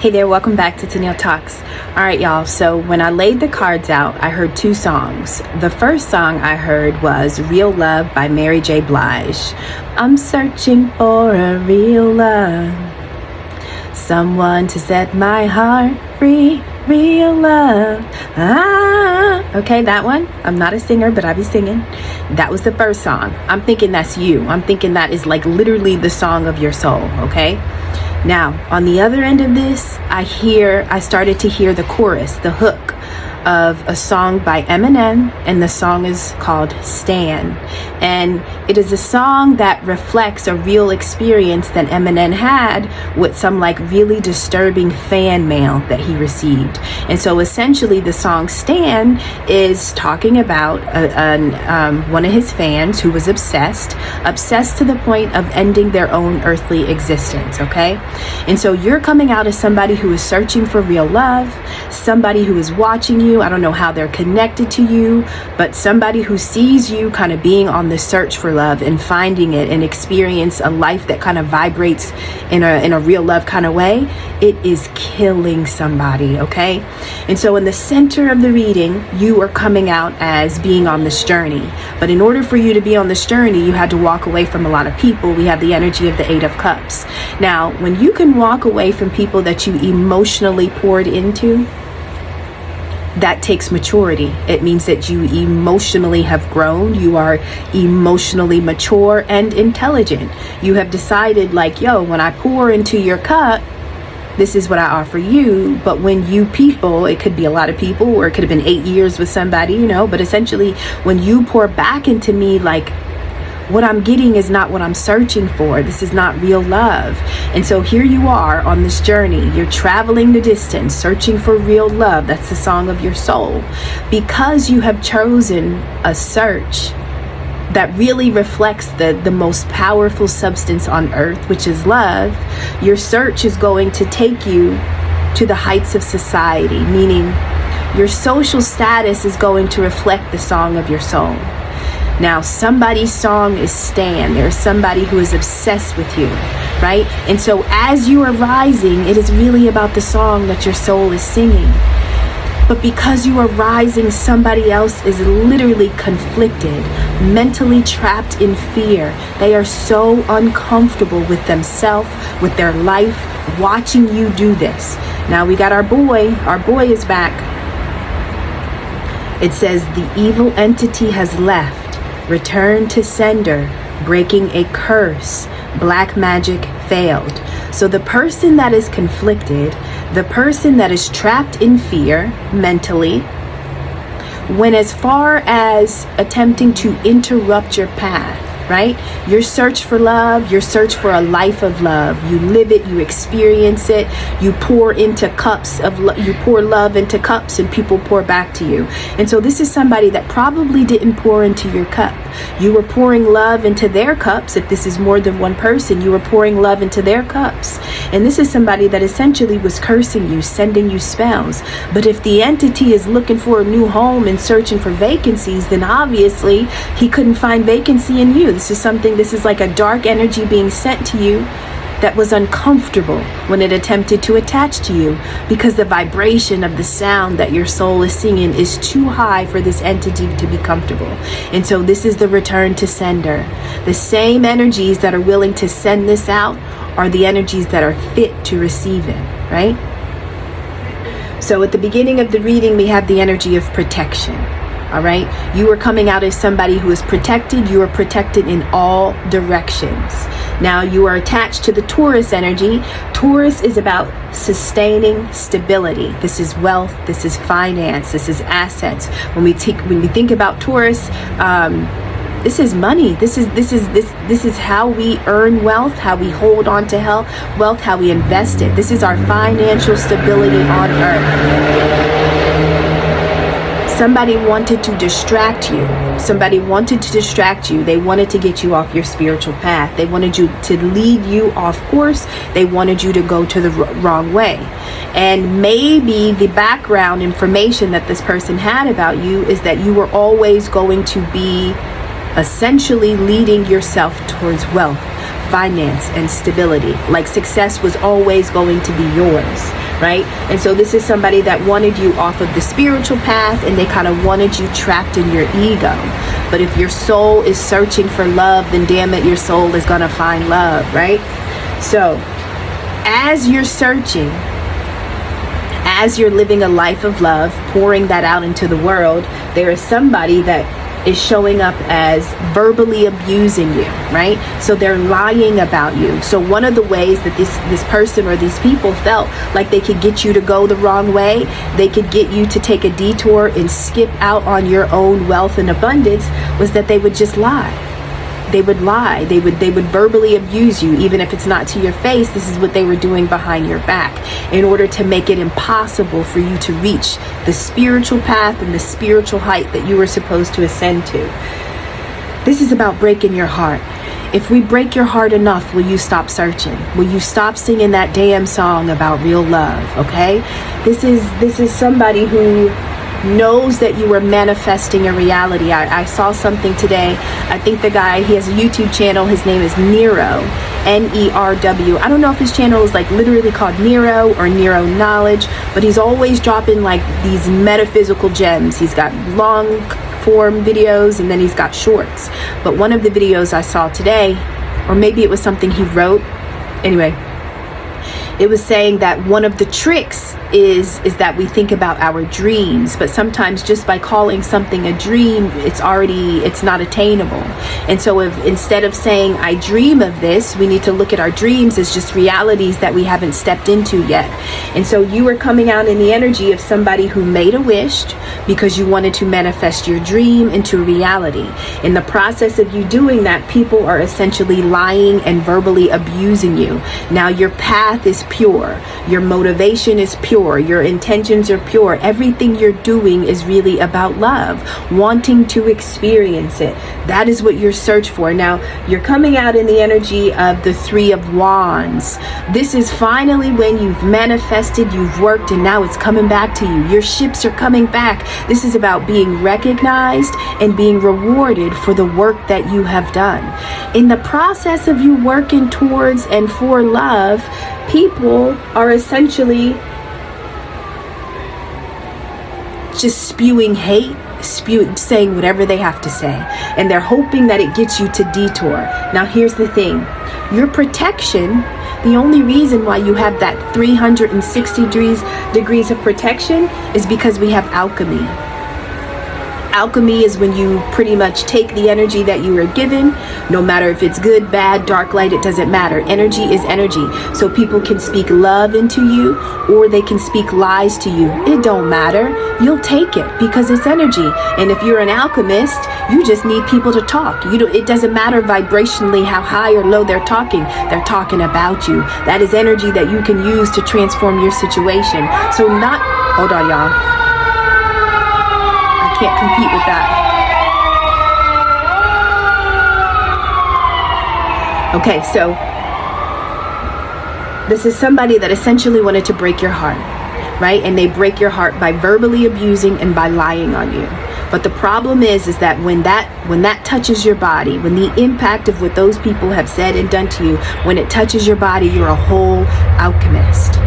Hey there, welcome back to Tennille Talks. All right, y'all, so when I laid the cards out, I heard two songs. The first song I heard was Real Love by Mary J. Blige. I'm searching for a real love, someone to set my heart free, real love. Okay, that one. I'm not a singer, but I be singing. That was the first song. I'm thinking that's you. I'm thinking that is like literally the song of your soul, okay? Now, on the other end of this, I started to hear the chorus, the hook of a song by Eminem, and the song is called Stan. And it is a song that reflects a real experience that Eminem had with some like really disturbing fan mail that he received. And so essentially the song Stan is talking about one of his fans who was obsessed to the point of ending their own earthly existence, okay? And so you're coming out as somebody who is searching for real love, somebody who is watching you. I don't know how they're connected to you, but somebody who sees you kind of being on the search for love and finding it and experience a life that kind of vibrates in a real love kind of way. It is killing somebody, okay? And so in the center of the reading, you are coming out as being on this journey. But in order for you to be on this journey, you had to walk away from a lot of people. We have the energy of the Eight of Cups. Now, when you can walk away from people that you emotionally poured into, that takes maturity. It means that you emotionally have grown. You are emotionally mature and intelligent. You have decided like, yo, when I pour into your cup, this is what I offer you. But when you people, it could be a lot of people, or it could have been 8 years with somebody, but essentially when you pour back into me, like, what I'm getting is not what I'm searching for. This is not real love. And so here you are on this journey. You're traveling the distance, searching for real love. That's the song of your soul. Because you have chosen a search that really reflects the most powerful substance on earth, which is love, your search is going to take you to the heights of society, meaning your social status is going to reflect the song of your soul. Now, somebody's song is Stan. There's somebody who is obsessed with you, right? And so as you are rising, it is really about the song that your soul is singing. But because you are rising, somebody else is literally conflicted, mentally trapped in fear. They are so uncomfortable with themselves, with their life, watching you do this. Now we got our boy. Our boy is back. It says the evil entity has left. Return to sender, breaking a curse, black magic failed. So the person that is conflicted, the person that is trapped in fear mentally, went as far as attempting to interrupt your path, right? Your search for love, your search for a life of love. You live it, you experience it, you pour into cups of you pour love into cups and people pour back to you. And so this is somebody that probably didn't pour into your cup. You were pouring love into their cups. If this is more than one person, you were pouring love into their cups. And this is somebody that essentially was cursing you, sending you spells. But if the entity is looking for a new home and searching for vacancies, then obviously he couldn't find vacancy in you. This is like a dark energy being sent to you that was uncomfortable when it attempted to attach to you, because the vibration of the sound that your soul is singing is too high for this entity to be comfortable. And so this is the return to sender. The same energies that are willing to send this out are the energies that are fit to receive it, right? So at the beginning of the reading, we have the energy of protection. All right. You are coming out as somebody who is protected. You are protected in all directions. Now you are attached to the Taurus energy. Taurus is about sustaining stability. This is wealth. This is finance. This is assets. When we think about Taurus, this is money. This is how we earn wealth, how we hold on to wealth, how we invest it. This is our financial stability on earth. Somebody wanted to distract you. They wanted to get you off your spiritual path. They wanted you to lead you off course. They wanted you to go to the wrong way. And maybe the background information that this person had about you is that you were always going to be essentially leading yourself towards wealth, finance, and stability. Like success was always going to be yours, right? And so this is somebody that wanted you off of the spiritual path, and they kind of wanted you trapped in your ego. But if your soul is searching for love, then damn it, your soul is going to find love, right? So as you're searching, as you're living a life of love, pouring that out into the world, there is somebody that is showing up as verbally abusing you, right? So they're lying about you. So one of the ways that this person or these people felt like they could get you to go the wrong way, they could get you to take a detour and skip out on your own wealth and abundance, was that they would just lie. They would lie. They would verbally abuse you, even if it's not to your face. This is what they were doing behind your back, in order to make it impossible for you to reach the spiritual path and the spiritual height that you were supposed to ascend to. This is about breaking your heart. If we break your heart enough, will you stop searching? Will you stop singing that damn song about real love? Okay? This is somebody who knows that you are manifesting a reality. I saw something today. I think the guy, he has a YouTube channel. His name is Nero, Nerw. I don't know if his channel is like literally called Nero or Nero Knowledge, but he's always dropping like these metaphysical gems. He's got long form videos, and then he's got shorts. But one of the videos I saw today, or maybe it was something he wrote, anyway, it was saying that one of the tricks is that we think about our dreams, but sometimes just by calling something a dream, it's not attainable. And so if instead of saying I dream of this, we need to look at our dreams as just realities that we haven't stepped into yet. And so you are coming out in the energy of somebody who made a wish because you wanted to manifest your dream into reality. In the process of you doing that, people are essentially lying and verbally abusing you. Now your path is pure, your motivation is pure, your intentions are pure. Everything you're doing is really about love, wanting to experience it. That is what you're searching for. Now you're coming out in the energy of the Three of Wands. This is finally when you've manifested, you've worked, and now it's coming back to you. Your ships are coming back. This is about being recognized and being rewarded for the work that you have done. In the process of you working towards and for love, people are essentially just spewing hate, saying whatever they have to say, and they're hoping that it gets you to detour. Now here's the thing, your protection, the only reason why you have that 360 degrees of protection is because we have alchemy. Alchemy is when you pretty much take the energy that you are given, no matter if it's good, bad, dark, light, it doesn't matter. Energy is energy. So people can speak love into you, or they can speak lies to you. It don't matter. You'll take it because it's energy. And if you're an alchemist, you just need people to talk. It doesn't matter vibrationally how high or low they're talking. They're talking about you. That is energy that you can use to transform your situation. So hold on, y'all. Can't compete with that. Okay, so this is somebody that essentially wanted to break your heart, right? And they break your heart by verbally abusing and by lying on you. But the problem is that when that touches your body, when the impact of what those people have said and done to you, when it touches your body, you're a whole alchemist,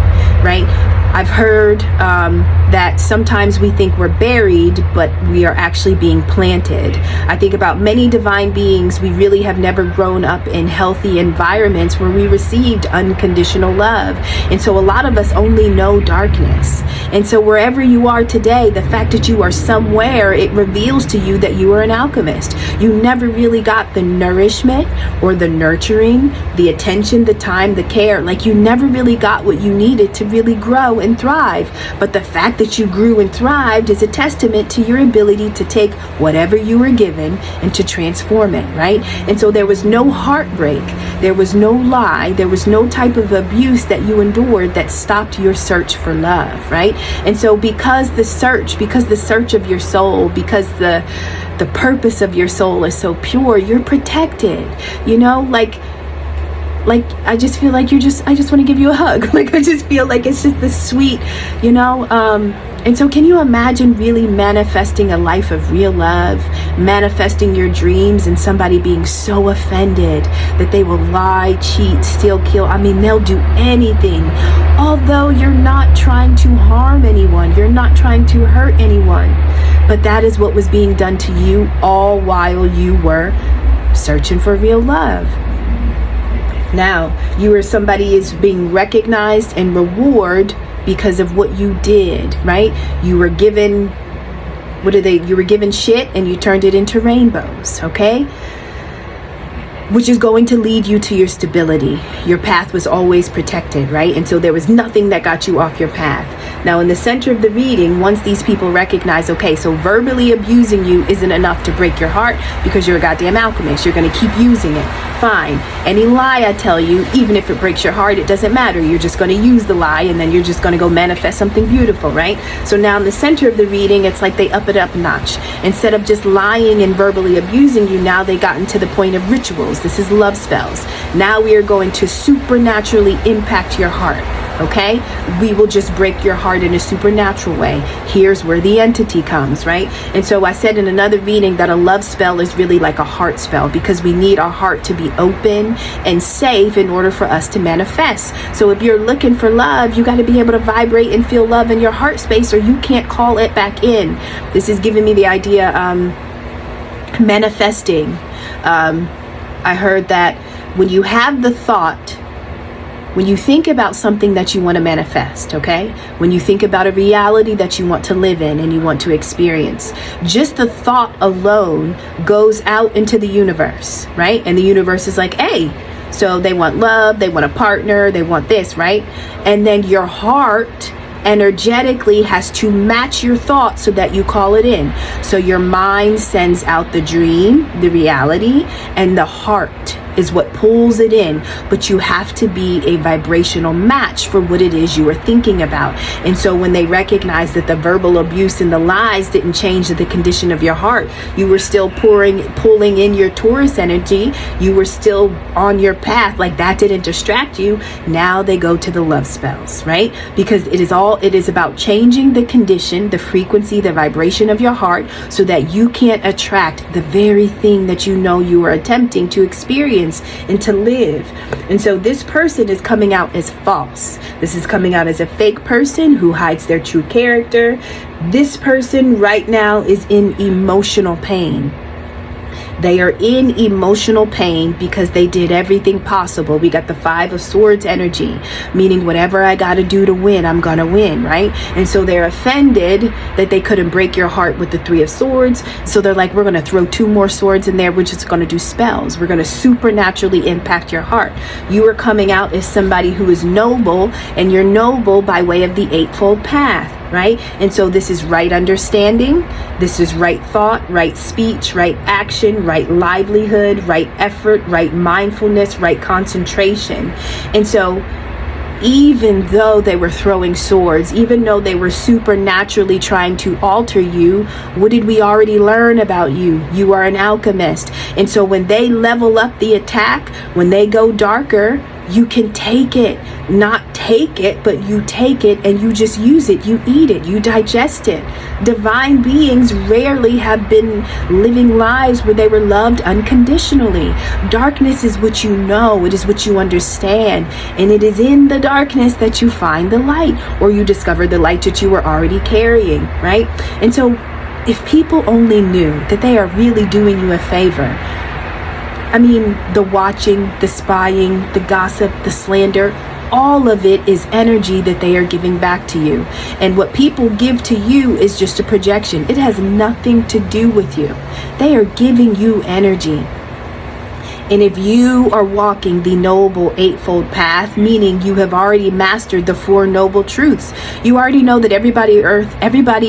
right? I've heard that sometimes we think we're buried, but we are actually being planted. I think about many divine beings. We really have never grown up in healthy environments where we received unconditional love. And so a lot of us only know darkness. And so wherever you are today, the fact that you are somewhere, it reveals to you that you are an alchemist. You never really got the nourishment or the nurturing, the attention, the time, the care. Like you never really got what you needed to really grow and thrive. But the fact that you grew and thrived is a testament to your ability to take whatever you were given and to transform it, right? And so there was no heartbreak, there was no lie, there was no type of abuse that you endured that stopped your search for love, right? And so because the search of your soul, because the purpose of your soul is so pure, you're protected. Like like, I just feel like I just want to give you a hug. Like, I just feel like it's just this sweet, and so can you imagine really manifesting a life of real love, manifesting your dreams, and somebody being so offended that they will lie, cheat, steal, kill? I mean, they'll do anything. Although you're not trying to harm anyone, you're not trying to hurt anyone. But that is what was being done to you, all while you were searching for real love. Now, you or somebody is being recognized and rewarded because of what you did, right? You were given, you were given shit and you turned it into rainbows, okay? Which is going to lead you to your stability. Your path was always protected, right? And so there was nothing that got you off your path. Now, in the center of the reading, once these people recognize, okay, so verbally abusing you isn't enough to break your heart because you're a goddamn alchemist. You're going to keep using it. Fine. Any lie I tell you, even if it breaks your heart, it doesn't matter. You're just going to use the lie and then you're just going to go manifest something beautiful, right? So now in the center of the reading, it's like they up it up a notch. Instead of just lying and verbally abusing you, now they got into the point of rituals. This is love spells. Now we are going to supernaturally impact your heart. Okay, we will just break your heart in a supernatural way. Here's where the entity comes, right? And so I said in another reading that a love spell is really like a heart spell, because we need our heart to be open and safe in order for us to manifest. So if you're looking for love, you got to be able to vibrate and feel love in your heart space, or you can't call it back in. This is giving me the idea, manifesting. I heard that when you have the thought, when you think about something that you want to manifest, okay? When you think about a reality that you want to live in and you want to experience, just the thought alone goes out into the universe, right? And the universe is like, hey, so they want love, they want a partner, they want this, right? And then your heart energetically has to match your thought so that you call it in. So your mind sends out the dream, the reality, and the heart is what pulls it in. But you have to be a vibrational match for what it is you are thinking about. And so when they recognize that the verbal abuse and the lies didn't change the condition of your heart, you were still pulling in your Taurus energy, you were still on your path, like that didn't distract you. Now they go to the love spells, right? Because it is about changing the condition, the frequency, the vibration of your heart, so that you can't attract the very thing that you know you are attempting to experience and to live. And so this person is coming out as false. This is coming out as a fake person who hides their true character. This person right now is in emotional pain. They are in emotional pain because they did everything possible. We got the 5 of Swords energy, meaning whatever I got to do to win, I'm going to win, right? And so they're offended that they couldn't break your heart with the 3 of Swords. So they're like, we're going to throw 2 more swords in there. We're just going to do spells. We're going to supernaturally impact your heart. You are coming out as somebody who is noble, and you're noble by way of the eightfold path. Right? And so this is right understanding, this is right thought, right speech, right action, right livelihood, right effort, right mindfulness, right concentration. And so even though they were throwing swords, even though they were supernaturally trying to alter you, what did we already learn about you? You are an alchemist. And so when they level up the attack, when they go darker, you can take it, not take it, but you take it and you just use it, you eat it, you digest it. Divine beings rarely have been living lives where they were loved unconditionally. Darkness is what you know, it is what you understand, and it is in the darkness that you find the light, or you discover the light that you were already carrying, right? And so if people only knew that they are really doing you a favor, I mean, the watching, the spying, the gossip, the slander, all of it is energy that they are giving back to you. And what people give to you is just a projection. It has nothing to do with you. They are giving you energy. And if you are walking the noble eightfold path, meaning you have already mastered the 4 noble truths, you already know that everybody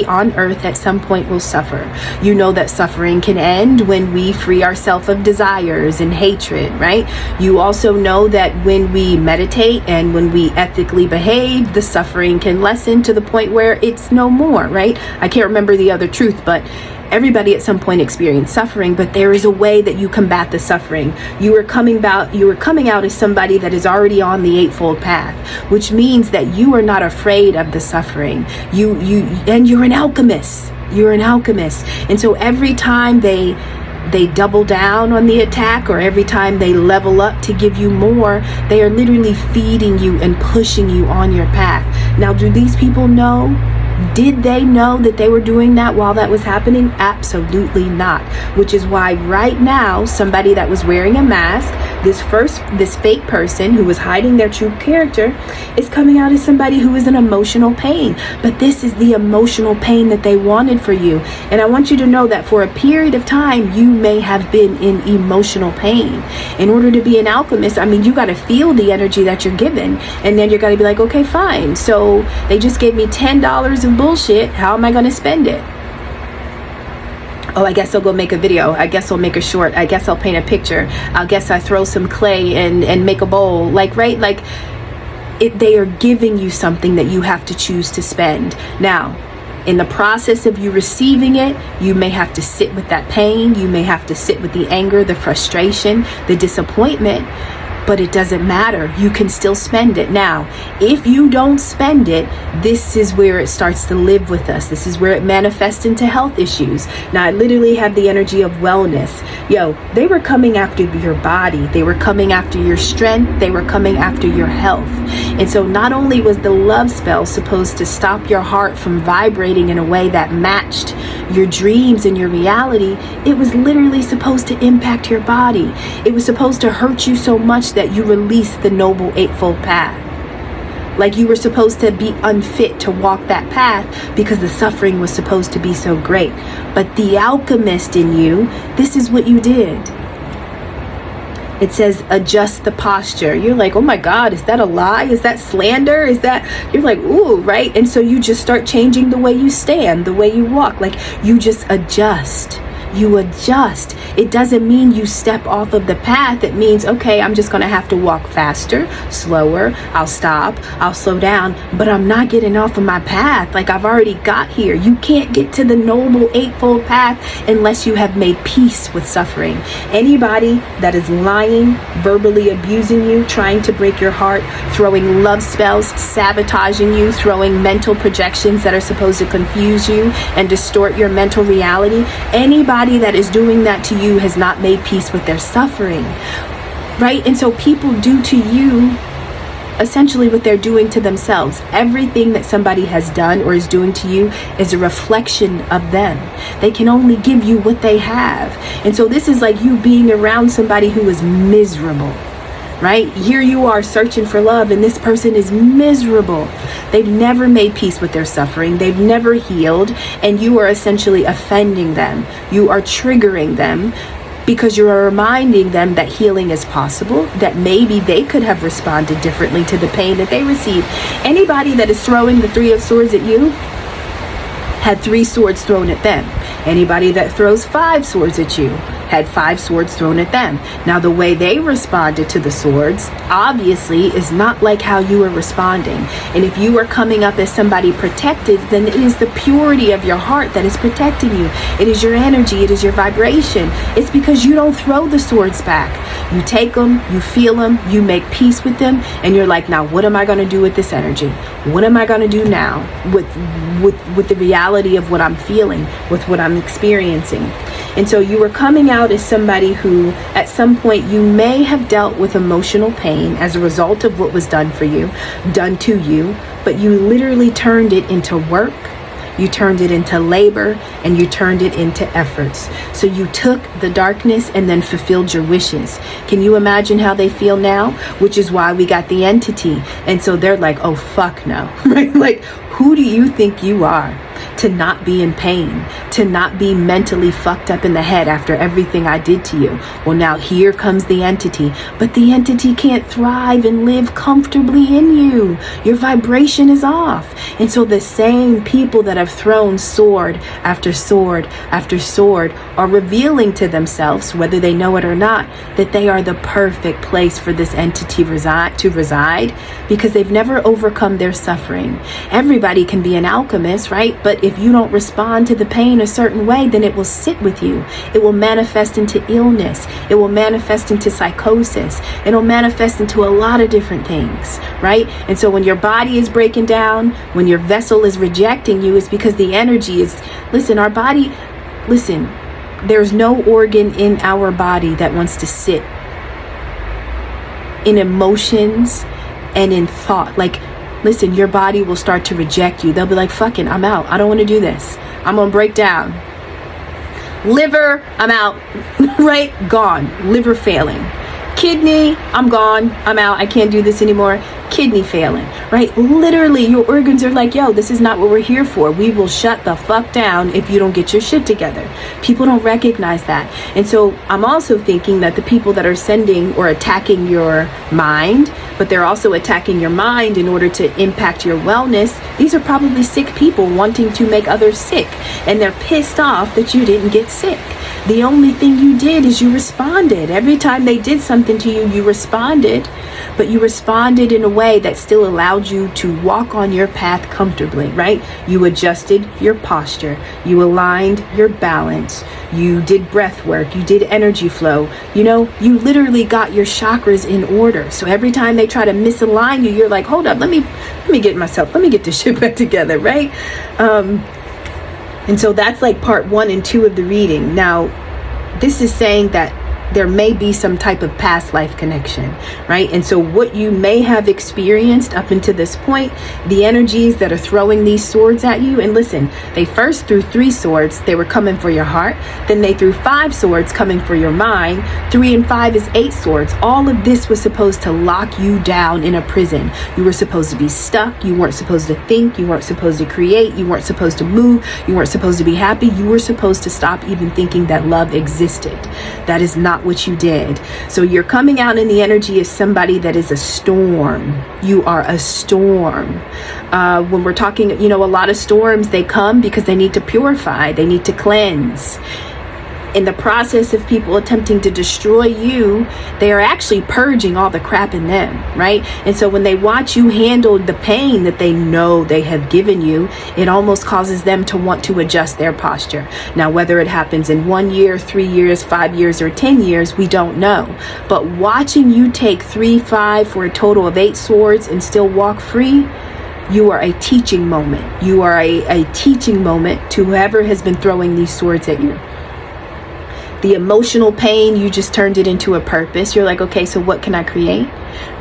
on earth at some point will suffer. You know that suffering can end when we free ourselves of desires and hatred, right? You also know that when we meditate and when we ethically behave, the suffering can lessen to the point where it's no more, right? I can't remember the other truth, but Everybody at some point experienced suffering, but there is a way that you combat the suffering. You are coming out as somebody that is already on the eightfold path, which means that you are not afraid of the suffering. You're an alchemist. You're an alchemist. And so every time they double down on the attack, or every time they level up to give you more, they are literally feeding you and pushing you on your path. Now, do these people know? Did they know that they were doing that while that was happening? Absolutely not. Which is why right now, somebody that was wearing a mask, this fake person who was hiding their true character, is coming out as somebody who is in emotional pain. But this is the emotional pain that they wanted for you. And I want you to know that for a period of time, you may have been in emotional pain. In order to be an alchemist, I mean, you got to feel the energy that you're given. And then you're going to be like, okay, fine. So they just gave me $10 of bullshit. How am I going to spend it? Oh, I guess I'll go make a video. I guess I'll make a short. I guess I'll paint a picture. I guess I throw some clay and make a bowl. They are giving you something that you have to choose to spend. Now, in the process of you receiving it, you may have to sit with that pain. You may have to sit with the anger, the frustration, the disappointment. But it doesn't matter. You can still spend it. Now, if you don't spend it, this is where it starts to live with us. This is where it manifests into health issues. Now, I literally have the energy of wellness. They were coming after your body. They were coming after your strength. They were coming after your health. And so not only was the love spell supposed to stop your heart from vibrating in a way that matched your dreams and your reality, it was literally supposed to impact your body. It was supposed to hurt you so much that you release the noble eightfold path. Like you were supposed to be unfit to walk that path because the suffering was supposed to be so great. But the alchemist in you, this is what you did. It says adjust the posture. You're like, oh my God, is that a lie? Is that slander? You're like, ooh, right? And so you just start changing the way you stand, the way you walk. Like you just adjust. You adjust. It doesn't mean you step off of the path. It means, okay, I'm just going to have to walk faster, slower. I'll stop. I'll slow down. But I'm not getting off of my path. Like I've already got here. You can't get to the noble eightfold path unless you have made peace with suffering. Anybody that is lying, verbally abusing you, trying to break your heart, throwing love spells, sabotaging you, throwing mental projections that are supposed to confuse you and distort your mental reality, anybody that is doing that to you has not made peace with their suffering, right? And so people do to you essentially what they're doing to themselves. Everything that somebody has done or is doing to you is a reflection of them. They can only give you what they have. And so this is like you being around somebody who is miserable, right? Here you are searching for love and this person is miserable. They've never made peace with their suffering. They've never healed, and you are essentially offending them. You are triggering them because you are reminding them that healing is possible, that maybe they could have responded differently to the pain that they received. Anybody that is throwing the 3 of swords at you had 3 swords thrown at them. Anybody that throws 5 swords at you had 5 swords thrown at them. Now, the way they responded to the swords obviously is not like how you are responding. And if you are coming up as somebody protected, then it is the purity of your heart that is protecting you. It is your energy. It is your vibration. It's because you don't throw the swords back. You take them, you feel them, you make peace with them, and you're like, now what am I going to do with this energy? What am I going to do now with the reality of what I'm feeling, with what I'm experiencing? And so you were coming out as somebody who at some point you may have dealt with emotional pain as a result of what was done to you, but you literally turned it into work. You turned it into labor, and you turned it into efforts. So you took the darkness and then fulfilled your wishes. Can you imagine how they feel now? Which is why we got the entity. And so they're like, oh, fuck no. Right? Like, who do you think you are to not be in pain, to not be mentally fucked up in the head after everything I did to you? Well, now here comes the entity, but the entity can't thrive and live comfortably in you. Your vibration is off. And so the same people that have thrown sword after sword after sword are revealing to themselves, whether they know it or not, that they are the perfect place for this entity to reside because they've never overcome their suffering. Everybody can be an alchemist, right? But But if you don't respond to the pain a certain way, then it will sit with you. It will manifest into illness. It will manifest into psychosis. It'll manifest into a lot of different things, right? And so when your body is breaking down, when your vessel is rejecting you, it's because the energy is, listen, our body, listen, there's no organ in our body that wants to sit in emotions and in thought. Like, listen, your body will start to reject you. They'll be like, fucking, I'm out. I don't want to do this. I'm going to break down. Liver, I'm out. Right? Gone. Liver failing. Kidney, I'm gone. I'm out. I can't do this anymore. Kidney failing, right? Literally, your organs are like, yo, this is not what we're here for. We will shut the fuck down if you don't get your shit together. People don't recognize that. And so I'm also thinking that the people that are sending or attacking your mind, but they're also attacking your mind in order to impact your wellness, these are probably sick people wanting to make others sick. And they're pissed off that you didn't get sick. The only thing you did is you responded. Every time they did something to you, you responded. But you responded in a way that still allowed you to walk on your path comfortably, right? You adjusted your posture. You aligned your balance. You did breath work. You did energy flow. You know, you literally got your chakras in order. So every time they try to misalign you, you're like, hold up, let me get this shit back together, right? And so that's like part 1 and 2 of the reading. Now, this is saying that there may be some type of past life connection, right? And so what you may have experienced up until this point, the energies that are throwing these swords at you, and listen, they first threw 3 swords, they were coming for your heart. Then they threw 5 swords coming for your mind. 3 and 5 is 8 swords. All of this was supposed to lock you down in a prison. You were supposed to be stuck. You weren't supposed to think. You weren't supposed to create. You weren't supposed to move. You weren't supposed to be happy. You were supposed to stop even thinking that love existed. That is not what you did. So you're coming out in the energy of somebody that is a storm. You are a storm. When we're talking, a lot of storms, they come because they need to purify. They need to cleanse. In the process of people attempting to destroy you, they are actually purging all the crap in them, right? And so when they watch you handle the pain that they know they have given you, it almost causes them to want to adjust their posture. Now, whether it happens in 1 year, 3 years, 5 years, or 10 years, we don't know. But watching you take 3, 5 for a total of 8 swords and still walk free, you are a teaching moment. You are a teaching moment to whoever has been throwing these swords at you. The emotional pain, you just turned it into a purpose. You're like, okay, so what can I create?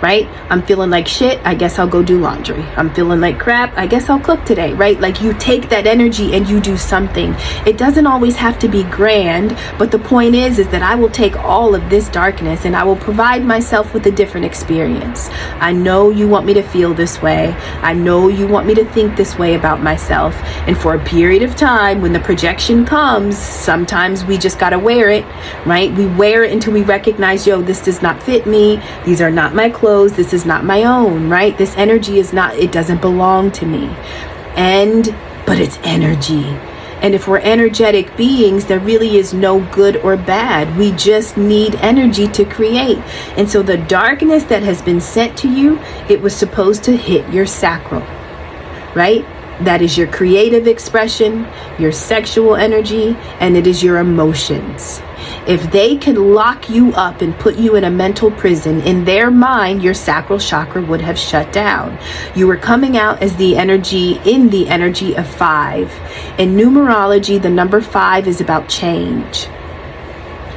Right? I'm feeling like shit. I guess I'll go do laundry. I'm feeling like crap. I guess I'll cook today, right? Like, you take that energy and you do something. It doesn't always have to be grand, but the point is that I will take all of this darkness and I will provide myself with a different experience. I know you want me to feel this way. I know you want me to think this way about myself. And for a period of time, when the projection comes, sometimes we just gotta wear it, right? We wear it until we recognize, yo, this does not fit me. These are not my clothes. This is not my own, right? This energy is not, it doesn't belong to me. But it's energy. And if we're energetic beings, there really is no good or bad. We just need energy to create. And so the darkness that has been sent to you, it was supposed to hit your sacral, right? That is your creative expression, your sexual energy, and it is your emotions. If they can lock you up and put you in a mental prison, in their mind, your sacral chakra would have shut down. You were coming out as the energy of 5. In numerology, the number 5 is about change.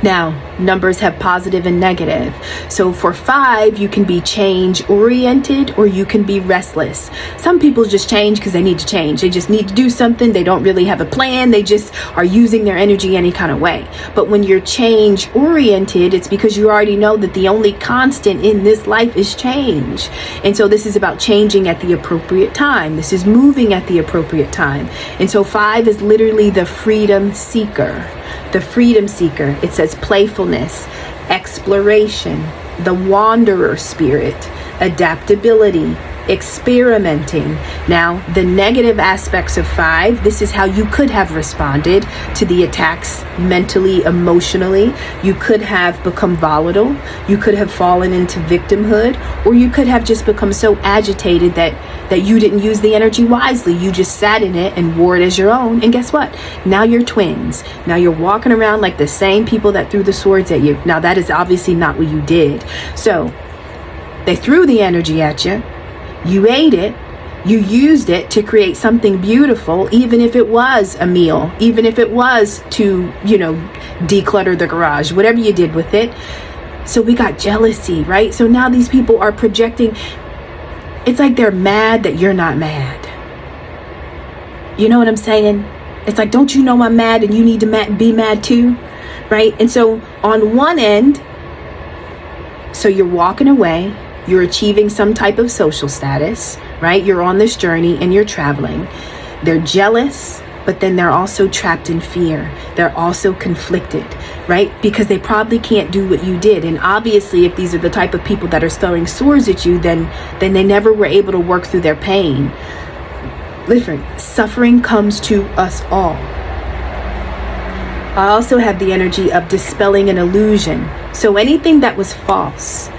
Now, numbers have positive and negative. So for 5, you can be change oriented or you can be restless. Some people just change because they need to change. They just need to do something. They don't really have a plan. They just are using their energy any kind of way. But when you're change oriented, it's because you already know that the only constant in this life is change. And so this is about changing at the appropriate time. This is moving at the appropriate time. And so 5 is literally the freedom seeker. The freedom seeker. It says playfulness, exploration, the wanderer spirit, adaptability, experimenting. Now, the negative aspects of 5, this is how you could have responded to the attacks mentally, emotionally. You could have become volatile. You could have fallen into victimhood, or you could have just become so agitated that you didn't use the energy wisely. You just sat in it and wore it as your own. And guess what? Now you're twins. Now you're walking around like the same people that threw the swords at you. Now that is obviously not what you did. So they threw the energy at you. You ate it. You used it to create something beautiful, even if it was a meal, even if it was to, declutter the garage, whatever you did with it. So we got jealousy, right? So now these people are projecting. It's like they're mad that you're not mad. You know what I'm saying? It's like, don't you know I'm mad and you need to be mad too, right? And so on one end, so you're walking away, you're achieving some type of social status, right? You're on this journey and you're traveling. They're jealous, but then they're also trapped in fear. They're also conflicted, right? Because they probably can't do what you did. And obviously, if these are the type of people that are throwing swords at you, then they never were able to work through their pain. Listen, suffering comes to us all. I also have the energy of dispelling an illusion. So anything that was false,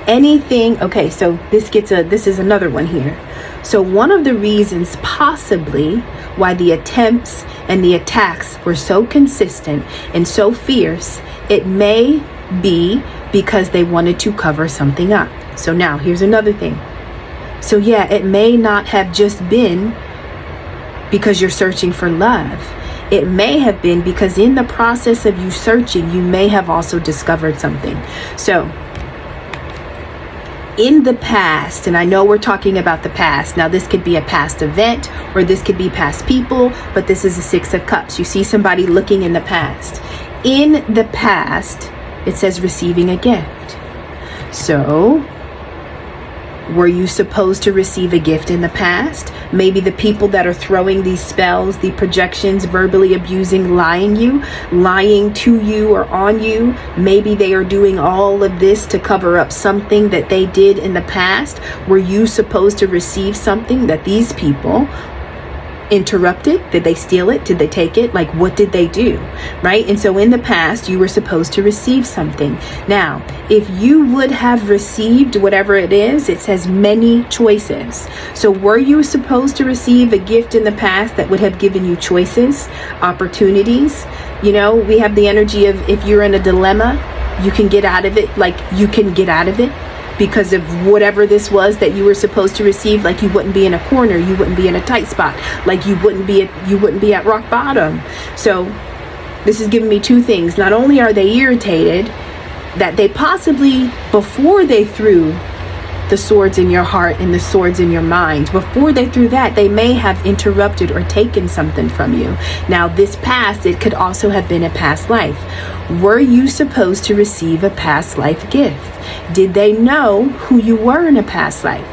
anything, okay, so this is another one here. So one of the reasons possibly why the attempts and the attacks were so consistent and so fierce, it may be because they wanted to cover something up. So now here's another thing. So yeah, it may not have just been because you're searching for love. It may have been because in the process of you searching, you may have also discovered something. So in the past, and I know we're talking about the past. Now, this could be a past event or this could be past people, but this is a 6 of Cups. You see somebody looking in the past. In the past, it says receiving a gift. So, were you supposed to receive a gift in the past? Maybe the people that are throwing these spells, the projections, verbally abusing, lying to you or on you, maybe they are doing all of this to cover up something that they did in the past. Were you supposed to receive something that these people interrupted? Did they steal it? Did they take it? Like, what did they do? Right? And so in the past, you were supposed to receive something. Now, if you would have received whatever it is, it says many choices. So were you supposed to receive a gift in the past that would have given you choices, opportunities? We have the energy of if you're in a dilemma, you can get out of it. Like, you can get out of it because of whatever this was that you were supposed to receive. Like, you wouldn't be in a corner, you wouldn't be in a tight spot, like you wouldn't be at rock bottom. So this is giving me two things. Not only are they irritated that they possibly, before they threw the swords in your heart and the swords in your mind, before they threw that, they may have interrupted or taken something from you. Now, this past, it could also have been a past life. Were you supposed to receive a past life gift? Did they know who you were in a past life?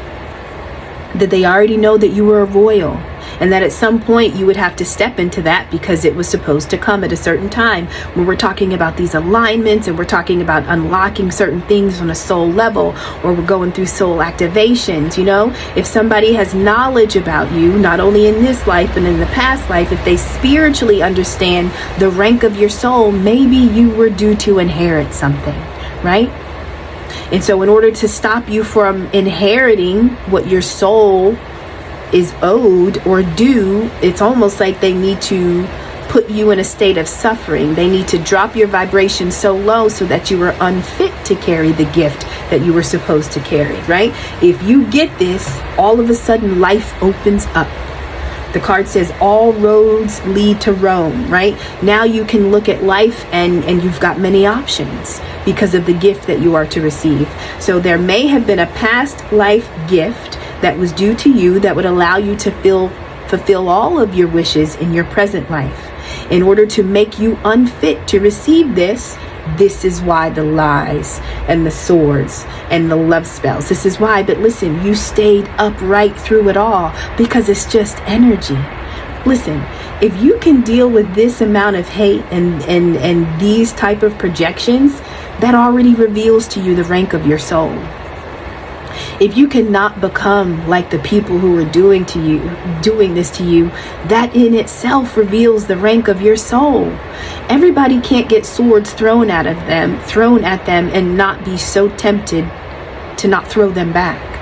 Did they already know that you were a royal? And that at some point you would have to step into that because it was supposed to come at a certain time. When we're talking about these alignments and we're talking about unlocking certain things on a soul level, or we're going through soul activations, if somebody has knowledge about you, not only in this life but in the past life, if they spiritually understand the rank of your soul, maybe you were due to inherit something, right? And so in order to stop you from inheriting what your soul is owed or due, it's almost like they need to put you in a state of suffering. They need to drop your vibration so low so that you are unfit to carry the gift that you were supposed to carry, right? If you get this, all of a sudden life opens up. The card says all roads lead to Rome, right? Now you can look at life and you've got many options because of the gift that you are to receive. So there may have been a past life gift that was due to you that would allow you to fulfill all of your wishes in your present life. In order to make you unfit to receive this is why the lies and the swords and the love spells. This is why. But listen, you stayed upright through it all because it's just energy. Listen, if you can deal with this amount of hate and these type of projections, that already reveals to you the rank of your soul. If you cannot become like the people who are doing this to you, that in itself reveals the rank of your soul. Everybody can't get swords thrown at them and not be so tempted to not throw them back.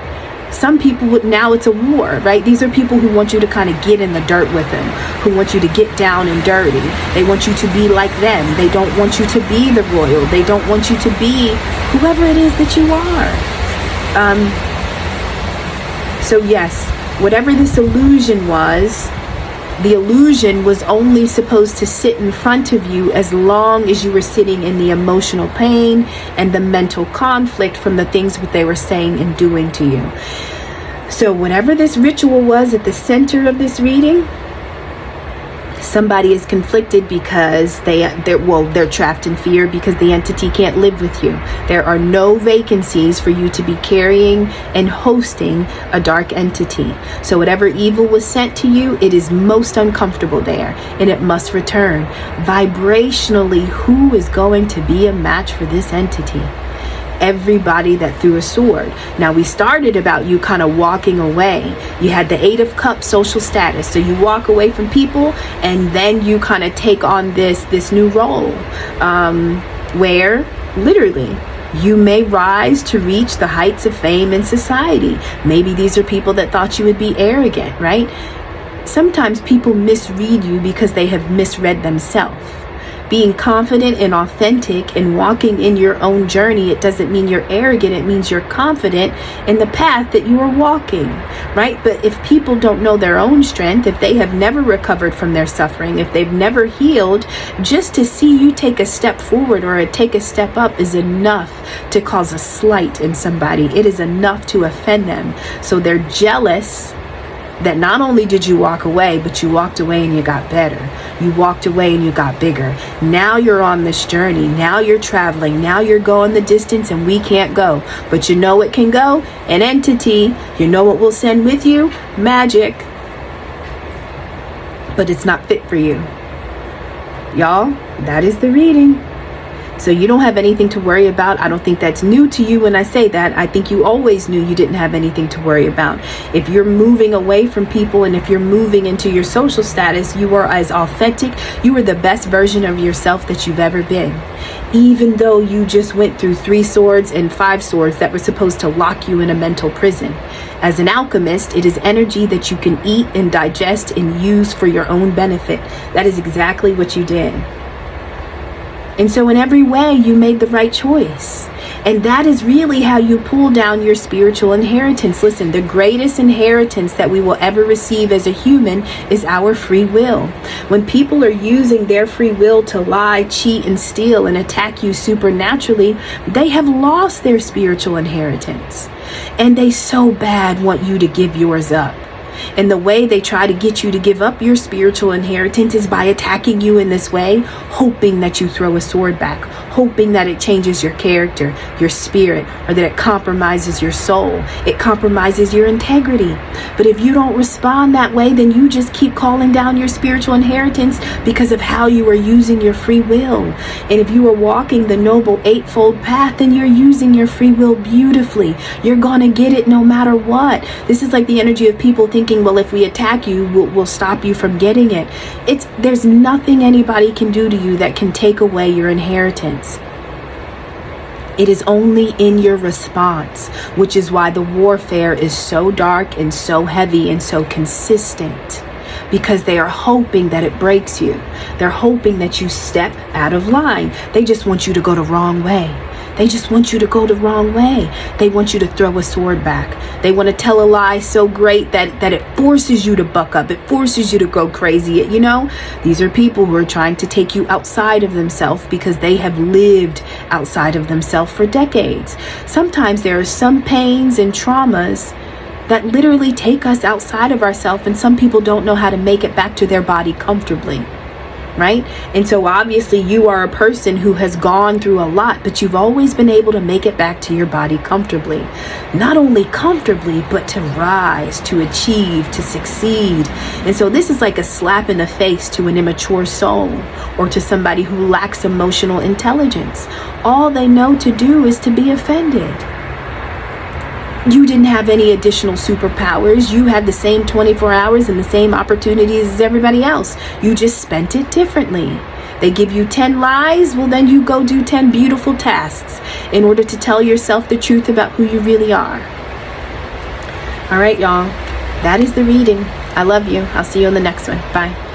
Some people now it's a war, right? These are people who want you to kind of get in the dirt with them, who want you to get down and dirty. They want you to be like them. They don't want you to be the royal. They don't want you to be whoever it is that you are. So yes, whatever this illusion was, the illusion was only supposed to sit in front of you as long as you were sitting in the emotional pain and the mental conflict from the things that they were saying and doing to you. So whatever this ritual was at the center of this reading, somebody is conflicted because they're trapped in fear because the entity can't live with you. There are no vacancies for you to be carrying and hosting a dark entity. So whatever evil was sent to you, it is most uncomfortable there and it must return. Vibrationally, who is going to be a match for this entity? Everybody that threw a sword. Now we started about you kind of walking away. You had the 8 of Cups, social status. So you walk away from people and then you kind of take on this new role where literally you may rise to reach the heights of fame in society. Maybe these are people that thought you would be arrogant, right? Sometimes people misread you because they have misread themselves. Being confident and authentic and walking in your own journey, it doesn't mean you're arrogant. It means you're confident in the path that you are walking, right? But if people don't know their own strength, if they have never recovered from their suffering, if they've never healed, just to see you take a step forward or take a step up is enough to cause a slight in somebody. It is enough to offend them. So they're jealous that not only did you walk away, but you walked away and you got better. You walked away and you got bigger. Now you're on this journey. Now you're traveling. Now you're going the distance and we can't go. But you know it can go? An entity. You know what we'll send with you? Magic. But it's not fit for you. Y'all, that is the reading. So you don't have anything to worry about. I don't think that's new to you when I say that. I think you always knew you didn't have anything to worry about. If you're moving away from people and if you're moving into your social status, you are as authentic. You are the best version of yourself that you've ever been. Even though you just went through 3 swords and 5 swords that were supposed to lock you in a mental prison. As an alchemist, it is energy that you can eat and digest and use for your own benefit. That is exactly what you did. And so in every way, you made the right choice. And that is really how you pull down your spiritual inheritance. Listen, the greatest inheritance that we will ever receive as a human is our free will. When people are using their free will to lie, cheat, and steal and attack you supernaturally, they have lost their spiritual inheritance. And they so bad want you to give yours up. And the way they try to get you to give up your spiritual inheritance is by attacking you in this way, hoping that you throw a sword back, hoping that it changes your character, your spirit, or that it compromises your soul. It compromises your integrity. But if you don't respond that way, then you just keep calling down your spiritual inheritance because of how you are using your free will. And if you are walking the noble eightfold path, then you're using your free will beautifully. You're gonna get it no matter what. This is like the energy of people thinking, well, if we attack you, we'll stop you from getting it. There's nothing anybody can do to you that can take away your inheritance. It is only in your response, which is why the warfare is so dark and so heavy and so consistent. Because they are hoping that it breaks you. They're hoping that you step out of line. They just want you to go the wrong way. They just want you to go the wrong way. They want you to throw a sword back. They want to tell a lie so great that it forces you to buck up. It forces you to go crazy. You know, these are people who are trying to take you outside of themselves because they have lived outside of themselves for decades. Sometimes there are some pains and traumas that literally take us outside of ourselves, and some people don't know how to make it back to their body comfortably. Right? And so obviously you are a person who has gone through a lot, but you've always been able to make it back to your body comfortably. Not only comfortably, but to rise, to achieve, to succeed. And so this is like a slap in the face to an immature soul or to somebody who lacks emotional intelligence. All they know to do is to be offended. you didn't have any additional superpowers. You had the same 24 hours and the same opportunities as everybody else. You just spent it differently. They give you 10 lies, well then you go do 10 beautiful tasks in order to tell yourself the truth about who you really are. All right, y'all. That is the reading. I love you. I'll see you on the next one. Bye.